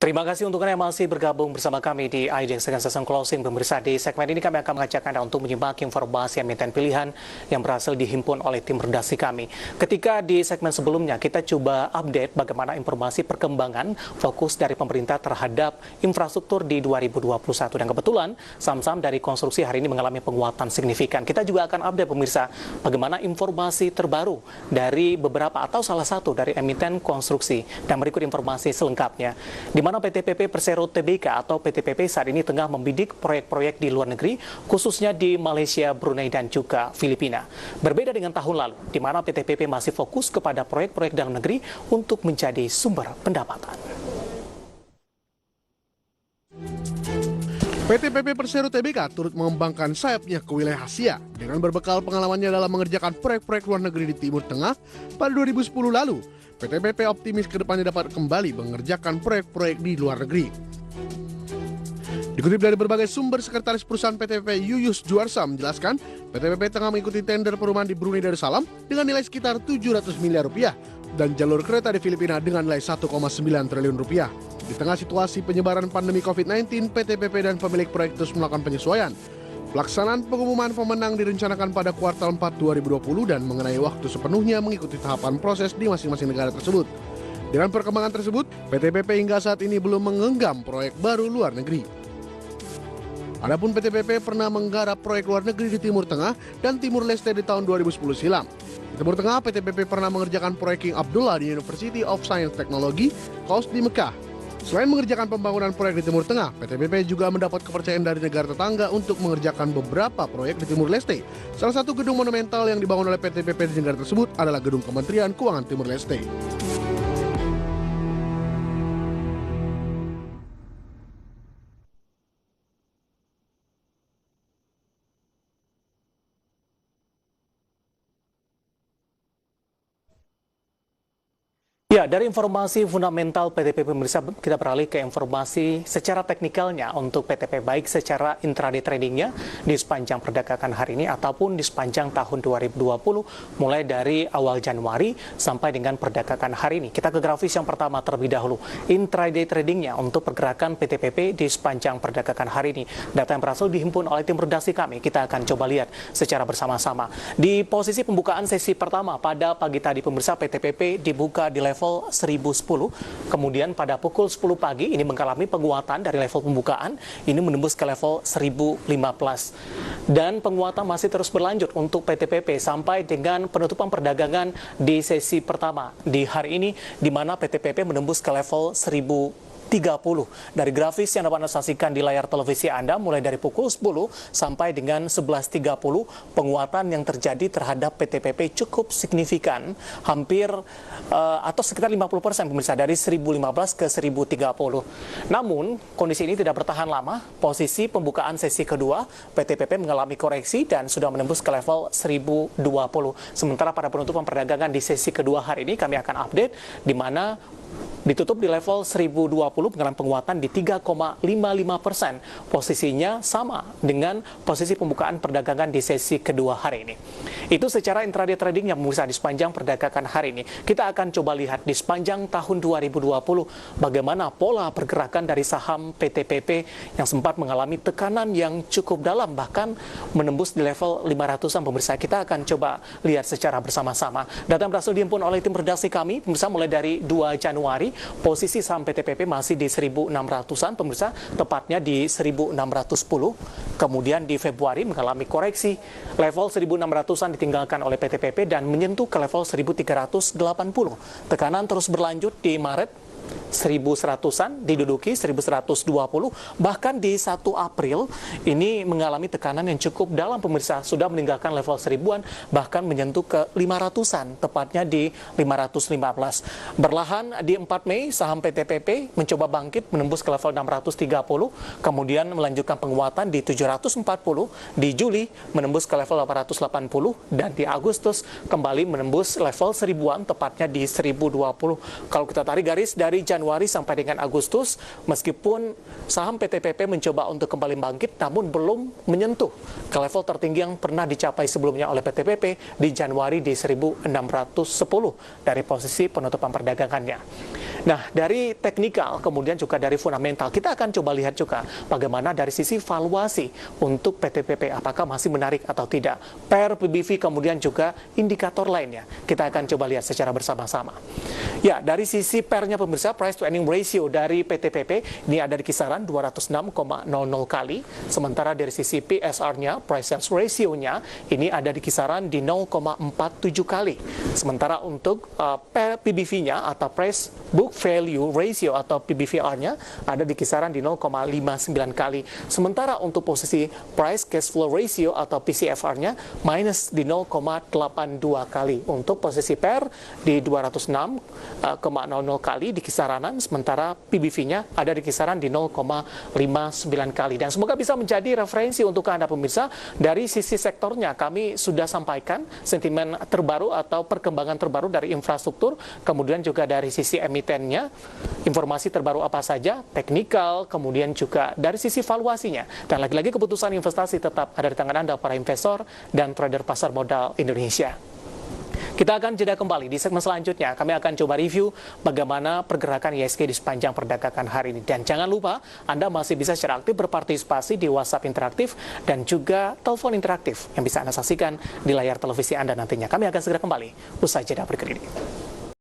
Terima kasih untuk Anda yang masih bergabung bersama kami di IDX dengan session closing. Pemirsa, di segmen ini kami akan mengajak Anda untuk menyimak informasi emiten pilihan yang berhasil dihimpun oleh tim redaksi kami. Ketika di segmen sebelumnya kita coba update bagaimana informasi perkembangan fokus dari pemerintah terhadap infrastruktur di 2021. Dan kebetulan saham-saham dari konstruksi hari ini mengalami penguatan signifikan. Kita juga akan update pemirsa bagaimana informasi terbaru dari beberapa atau salah satu dari emiten konstruksi. Dan berikut informasi selengkapnya. Di mana PT PP Persero Tbk atau PT PP saat ini tengah membidik proyek-proyek di luar negeri, khususnya di Malaysia, Brunei, dan juga Filipina. Berbeda dengan tahun lalu, di mana PT PP masih fokus kepada proyek-proyek dalam negeri untuk menjadi sumber pendapatan. PT PP Persero Tbk turut mengembangkan sayapnya ke wilayah Asia dengan berbekal pengalamannya dalam mengerjakan proyek-proyek luar negeri di Timur Tengah pada 2010 lalu. PT PP optimis kedepannya dapat kembali mengerjakan proyek-proyek di luar negeri. Dikutip dari berbagai sumber, Sekretaris Perusahaan PT PP Yuyus Juarsa menjelaskan, PT PP tengah mengikuti tender perumahan di Brunei Darussalam dengan nilai sekitar 700 miliar rupiah dan jalur kereta di Filipina dengan nilai 1,9 triliun rupiah. Di tengah situasi penyebaran pandemi COVID-19, PT PP dan pemilik proyek terus melakukan penyesuaian. Pelaksanaan pengumuman pemenang direncanakan pada kuartal 4 2020 dan mengenai waktu sepenuhnya mengikuti tahapan proses di masing-masing negara tersebut. Dengan perkembangan tersebut, PT PP hingga saat ini belum menggenggam proyek baru luar negeri. Adapun PT PP pernah menggarap proyek luar negeri di Timur Tengah dan Timur Leste di tahun 2010 silam. Di Timur Tengah, PT PP pernah mengerjakan proyek King Abdullah di University of Science Technology, KAUST di Mekah. Selain mengerjakan pembangunan proyek di Timur Tengah, PT PP juga mendapat kepercayaan dari negara tetangga untuk mengerjakan beberapa proyek di Timur Leste. Salah satu gedung monumental yang dibangun oleh PT PP di negara tersebut adalah gedung Kementerian Keuangan Timur Leste. Ya, dari informasi fundamental PTP pemirsa, kita beralih ke informasi secara teknikalnya untuk PTP, baik secara intraday tradingnya di sepanjang perdagangan hari ini ataupun di sepanjang tahun 2020, mulai dari awal Januari sampai dengan perdagangan hari ini. Kita ke grafis yang pertama terlebih dahulu, intraday tradingnya untuk pergerakan PTPP di sepanjang perdagangan hari ini. Data yang berhasil dihimpun oleh tim redaksi kami, kita akan coba lihat secara bersama-sama. Di posisi pembukaan sesi pertama pada pagi tadi pemirsa, PTPP dibuka di level 1010, kemudian pada pukul 10 pagi ini mengalami penguatan dari level pembukaan, ini menembus ke level 1015 dan penguatan masih terus berlanjut untuk PTPP sampai dengan penutupan perdagangan di sesi pertama di hari ini, di mana PTPP menembus ke level 1030. Dari grafis yang dapat Anda saksikan di layar televisi Anda, mulai dari pukul 10 sampai dengan 11.30, penguatan yang terjadi terhadap PTPP cukup signifikan, hampir atau sekitar 50% pemirsa, dari 1015 ke 1030. Namun, kondisi ini tidak bertahan lama. Posisi pembukaan sesi kedua, PTPP mengalami koreksi dan sudah menembus ke level 1020. Sementara pada penutupan perdagangan di sesi kedua hari ini, kami akan update di mana ditutup di level 1020 mengalami penguatan di 3,55%. Posisinya sama dengan posisi pembukaan perdagangan di sesi kedua hari ini. Itu secara intraday trading yang bisa di sepanjang perdagangan hari ini. Kita akan coba lihat di sepanjang tahun 2020 bagaimana pola pergerakan dari saham PTPP yang sempat mengalami tekanan yang cukup dalam, bahkan menembus di level 500-an pemirsa. Kita akan coba lihat secara bersama-sama. Data yang berhasil dihimpun oleh tim redaksi kami pemirsa, mulai dari 2 Januari posisi saham PTPP masih di 1600-an pemirsa, tepatnya di 1610. Kemudian di Februari mengalami koreksi, level 1600-an ditinggalkan oleh PTPP dan menyentuh ke level 1380. Tekanan terus berlanjut di Maret, 1100-an diduduki 1120, bahkan di 1 April ini mengalami tekanan yang cukup dalam pemirsa, sudah meninggalkan level 1000-an, bahkan menyentuh ke 500-an, tepatnya di 515. Berlahan di 4 Mei, saham PTPP mencoba bangkit menembus ke level 630, kemudian melanjutkan penguatan di 740, di Juli menembus ke level 880, dan di Agustus kembali menembus level 1000-an, tepatnya di 1020. Kalau kita tarik garis dari Januari sampai dengan Agustus, meskipun saham PTPP mencoba untuk kembali bangkit, namun belum menyentuh ke level tertinggi yang pernah dicapai sebelumnya oleh PTPP di Januari di 1610 dari posisi penutupan perdagangannya. Nah, dari teknikal, kemudian juga dari fundamental, kita akan coba lihat juga bagaimana dari sisi valuasi untuk PTPP, apakah masih menarik atau tidak. Per PBV, kemudian juga indikator lainnya. Kita akan coba lihat secara bersama-sama. Ya, dari sisi pernya pemirsa, price to earning ratio dari PTPP, ini ada di kisaran 206,00 kali. Sementara dari sisi PSR-nya, price sales ratio-nya, ini ada di kisaran di 0,47 kali. Sementara untuk per PBV-nya atau price book value ratio atau PBVR-nya ada di kisaran di 0,59 kali. Sementara untuk posisi price cash flow ratio atau PCFR-nya minus di 0,82 kali. Untuk posisi PER di 206,00 kali di kisaranan, sementara PBV-nya ada di kisaran di 0,59 kali. Dan semoga bisa menjadi referensi untuk Anda pemirsa. Dari sisi sektornya kami sudah sampaikan sentimen terbaru atau perkembangan terbaru dari infrastruktur, kemudian juga dari sisi emitennya, informasi terbaru apa saja, teknikal, kemudian juga dari sisi valuasinya. Dan lagi-lagi keputusan investasi tetap ada di tangan Anda, para investor dan trader pasar modal Indonesia. Kita akan jeda kembali di segmen selanjutnya. Kami akan coba review bagaimana pergerakan IHSG di sepanjang perdagangan hari ini. Dan jangan lupa, Anda masih bisa secara aktif berpartisipasi di WhatsApp interaktif dan juga telepon interaktif yang bisa Anda saksikan di layar televisi Anda nantinya. Kami akan segera kembali usai jeda berikut ini.